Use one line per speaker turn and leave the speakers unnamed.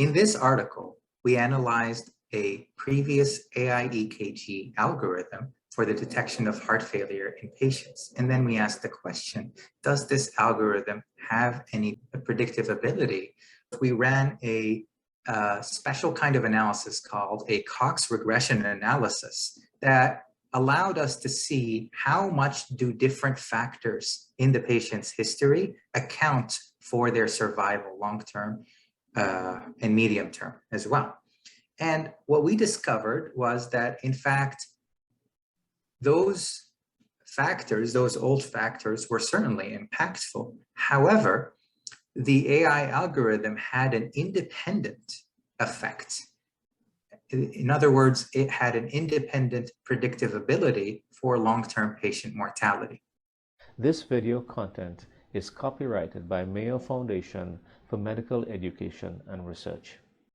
In this article, we analyzed a previous AI EKG algorithm for the detection of heart failure in patients. And then we asked the question, does this algorithm have any predictive ability? We ran a special kind of analysis called a Cox regression analysis that allowed us to see how much do different factors in the patient's history account for their survival long-term and medium term as well. And what we discovered was that, in fact, those factors, those old factors, were certainly impactful. However, the AI algorithm had an independent effect. In other words, it had an independent predictive ability for long-term patient mortality.
This video content is copyrighted by Mayo Foundation for Medical Education and Research.